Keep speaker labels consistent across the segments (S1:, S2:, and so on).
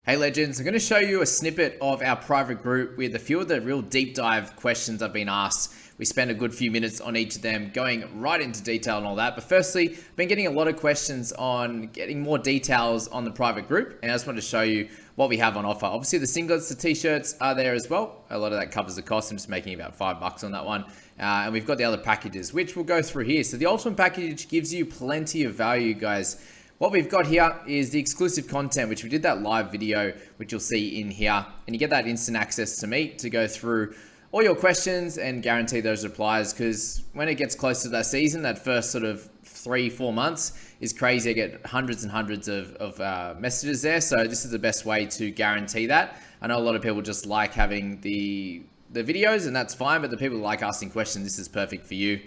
S1: Hey legends, I'm going to show you a snippet of our private group with a few of the real deep dive questions I've been asked. We spent a good few minutes on each of them, going right into detail and all that. But firstly, I've been getting a lot of questions on getting more details on the private group, and I just wanted to show you what we have on offer. Obviously the singlets, the t-shirts are there as well. A lot of that covers the cost. I'm just making about $5 on that one. And we've got the other packages, which we'll go through here. So the ultimate package gives you plenty of value, guys. What we've got here is the exclusive content, which we did that live video, which you'll see in here. And you get that instant access to me to go through all your questions and guarantee those replies. Because when it gets close to that season, that first sort of 3-4 months is crazy. I get hundreds and hundreds of messages there. So this is the best way to guarantee that. I know a lot of people just like having the videos, and that's fine. But the people who like asking questions, this is perfect for you.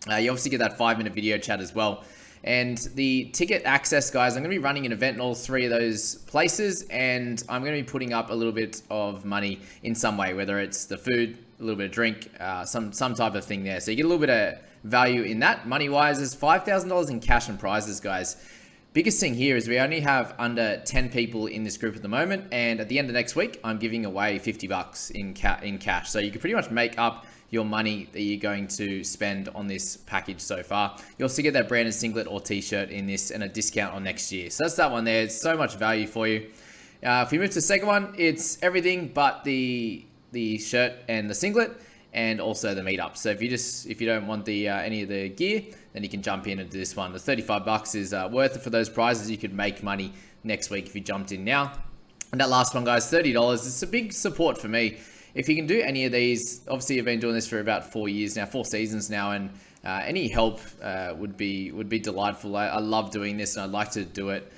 S1: You obviously get that 5-minute video chat as well. And the ticket access, guys, I'm going to be running an event in all 3 of those places, and I'm going to be putting up a little bit of money in some way, whether it's the food, a little bit of drink, some type of thing there. So you get a little bit of value in that. Money-wise, there's $5,000 in cash and prizes, guys. Biggest thing here is we only have under 10 people in this group at the moment, and at the end of next week, I'm giving away $50 in cash. So you can pretty much make up your money that you're going to spend on this package so far. You also get that branded singlet or t-shirt in this and a discount on next year. So that's that one there. It's so much value for you. If we move to the second one, it's everything but the shirt and the singlet, and also the meetup. So if you don't want the any of the gear, then you can jump in and do this one. The $35 is worth it for those prizes. You could make money next week if you jumped in now. And that last one, guys, $30. It's a big support for me. If you can do any of these, obviously you've been doing this for about 4 years now, 4 seasons now, and any help would be delightful. I love doing this, and I'd like to do it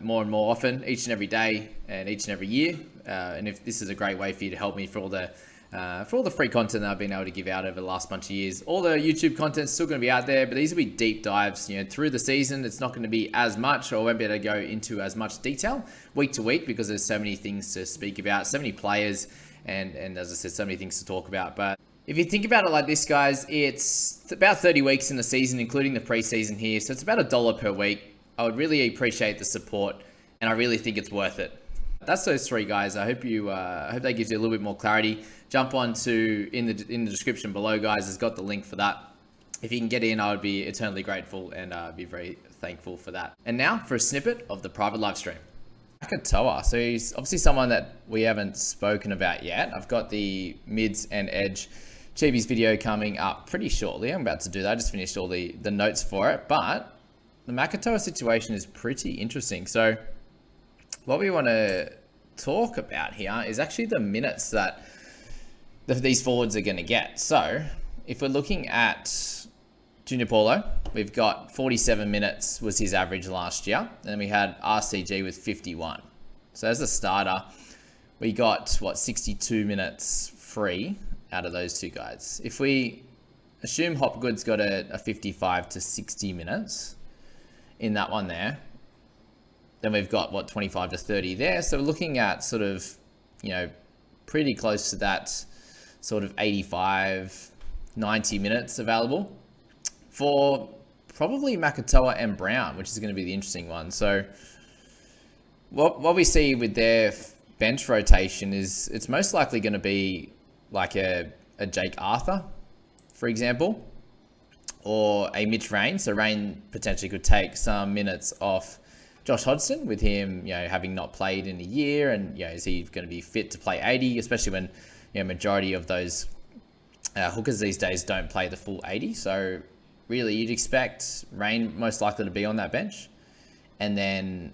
S1: more and more often, each and every day and each and every year. And if this is a great way for you to help me for all the free content that I've been able to give out over the last bunch of years. All the YouTube content's still going to be out there, but these will be deep dives. You know, through the season, it's not going to be as much, or I won't be able to go into as much detail week to week, because there's so many things to speak about, so many players. And as I said, so many things to talk about. But if you think about it like this, guys, it's about 30 weeks in the season, including the preseason here. So it's about $1 per week. I would really appreciate the support, and I really think it's worth it. That's those 3, guys. I hope that gives you a little bit more clarity. Jump on to in the description below, guys. It's got the link for that. If you can get in, I would be eternally grateful and be very thankful for that. And now for a snippet of the private live stream. Makatoa. So he's obviously someone that we haven't spoken about yet. I've got the mids and edge Chibi's video coming up pretty shortly. I'm about to do that. I just finished all the notes for it. But the Makatoa situation is pretty interesting. So what we want to talk about here is actually the minutes that these forwards are going to get. So if we're looking at Junior Paulo, we've got 47 minutes was his average last year. And then we had RCG with 51. So as a starter, we got, 62 minutes free out of those 2 guys. If we assume Hopgood's got a 55 to 60 minutes in that one there, then we've got, 25 to 30 there. So we're looking at sort of, pretty close to that sort of 85, 90 minutes available for probably Makatoa and Brown, which is going to be the interesting one. So what we see with their bench rotation is it's most likely going to be like a Jake Arthur, for example, or a Mitch Rain. So Rain potentially could take some minutes off Josh Hodgson, with him, having not played in a year, and is he going to be fit to play 80, especially when majority of those hookers these days don't play the full 80. So really, you'd expect Rain most likely to be on that bench. And then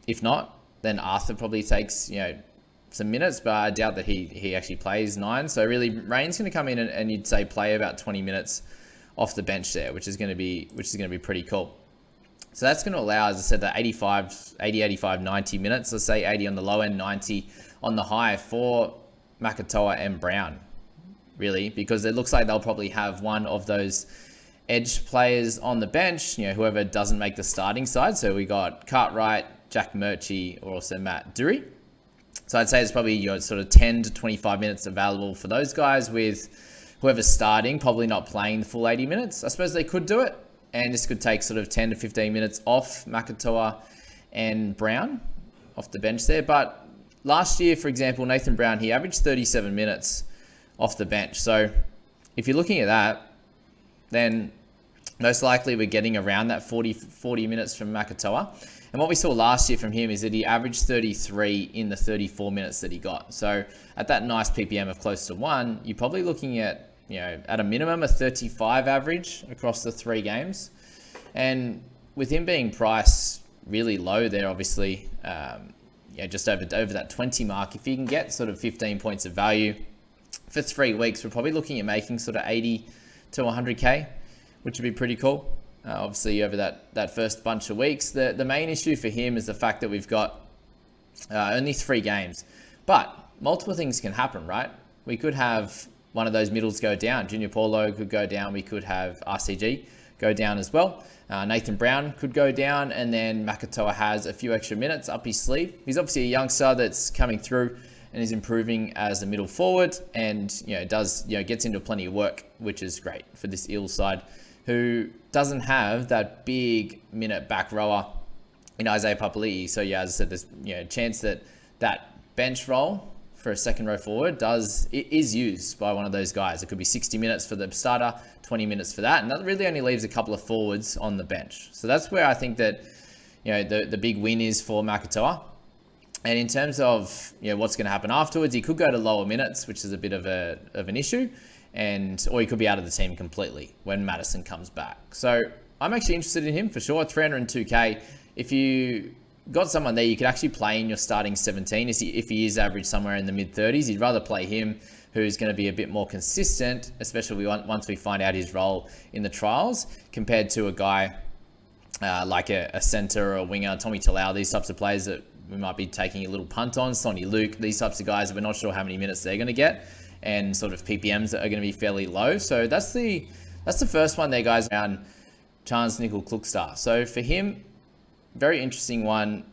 S1: if not, then Arthur probably takes, some minutes, but I doubt that he actually plays 9. So really, Rain's going to come in and you'd say play about 20 minutes off the bench there, which is going to be pretty cool. So that's going to allow, as I said, that 85, 90 minutes. Let's say 80 on the low end, 90 on the high for Makatoa and Brown, really, because it looks like they'll probably have one of those edge players on the bench, whoever doesn't make the starting side. So we got Cartwright, Jack Murchie, or also Matt Dury. So I'd say it's probably your sort of 10 to 25 minutes available for those guys, with whoever's starting probably not playing the full 80 minutes. I suppose they could do it, and this could take sort of 10 to 15 minutes off Makatoa and Brown. off the bench there. But last year, for example, Nathan Brown, he averaged 37 minutes off the bench. So if you're looking at that, then most likely we're getting around that 40 minutes from Makatoa. And what we saw last year from him is that he averaged 33 in the 34 minutes that he got. So at that nice PPM of close to 1, you're probably looking at, at a minimum, a 35 average across the 3 games. And with him being priced really low there, obviously, just over that 20 mark, if you can get sort of 15 points of value for 3 weeks, we're probably looking at making sort of 80 to 100K, which would be pretty cool. Obviously, over that first bunch of weeks. The main issue for him is the fact that we've got only 3 games. But multiple things can happen, right? We could have one of those middles go down. Junior Paulo could go down. We could have RCG go down as well. Nathan Brown could go down. And then Makatoa has a few extra minutes up his sleeve. He's obviously a youngster that's coming through and is improving as a middle forward. And, gets into plenty of work, which is great for this Eels side, who doesn't have that big minute back rower in Isaiah Papali'i. So as I said, there's a chance that bench role for a second row forward is used by one of those guys. It could be 60 minutes for the starter, 20 minutes for that, and that really only leaves a couple of forwards on the bench. So that's where I think that the big win is for Makatoa. And in terms of what's going to happen afterwards, he could go to lower minutes, which is a bit of an issue. Or he could be out of the team completely when Madison comes back. So I'm actually interested in him for sure. 302K. If you got someone there, you could actually play in your starting 17. If he is average somewhere in the mid-30s, you'd rather play him, who's going to be a bit more consistent, especially once we find out his role in the trials, compared to a guy like a center or a winger, Tommy Talau, these types of players that we might be taking a little punt on, Sonny Luke, these types of guys that we're not sure how many minutes they're going to get, and sort of PPMs that are going to be fairly low. So that's the first one there, guys, around Chance Nickel Klukstar. So for him, very interesting one,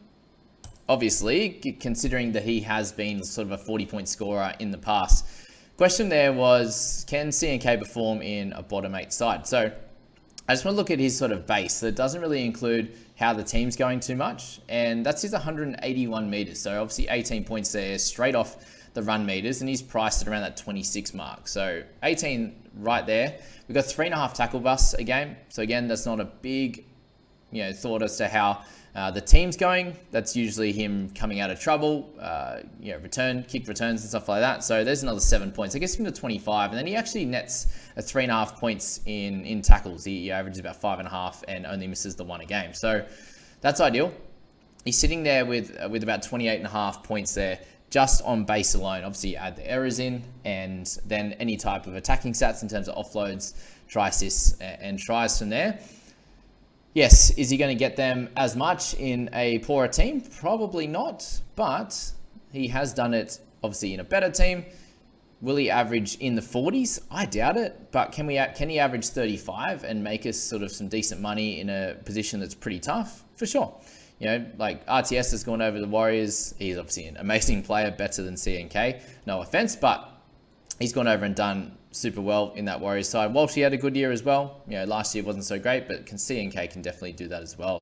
S1: obviously, considering that he has been sort of a 40-point scorer in the past. Question there was, can CNK perform in a bottom 8 side? So I just want to look at his sort of base. That doesn't really include how the team's going too much, and that's his 181 meters. So obviously 18 points there straight off the run meters, and he's priced at around that 26 mark. So 18 right there. We've got 3.5 tackle busts a game. So again, that's not a big thought as to how the team's going. That's usually him coming out of trouble, kick returns and stuff like that. So there's another 7 points. I guess from the 25, and then he actually nets a 3.5 points in tackles. He averages about 5.5 and only misses the 1 a game. So that's ideal. He's sitting there with about 28.5 points there, just on base alone. Obviously, you add the errors in, and then any type of attacking stats in terms of offloads, try assists, and tries from there. Yes, is he going to get them as much in a poorer team? Probably not, but he has done it, obviously, in a better team. Will he average in the 40s? I doubt it, but can he average 35 and make us sort of some decent money in a position that's pretty tough? For sure. Like RTS has gone over the Warriors. He's obviously an amazing player, better than CNK. No offense, but he's gone over and done super well in that Warriors side. Walshy had a good year as well. Last year wasn't so great, but CNK can definitely do that as well.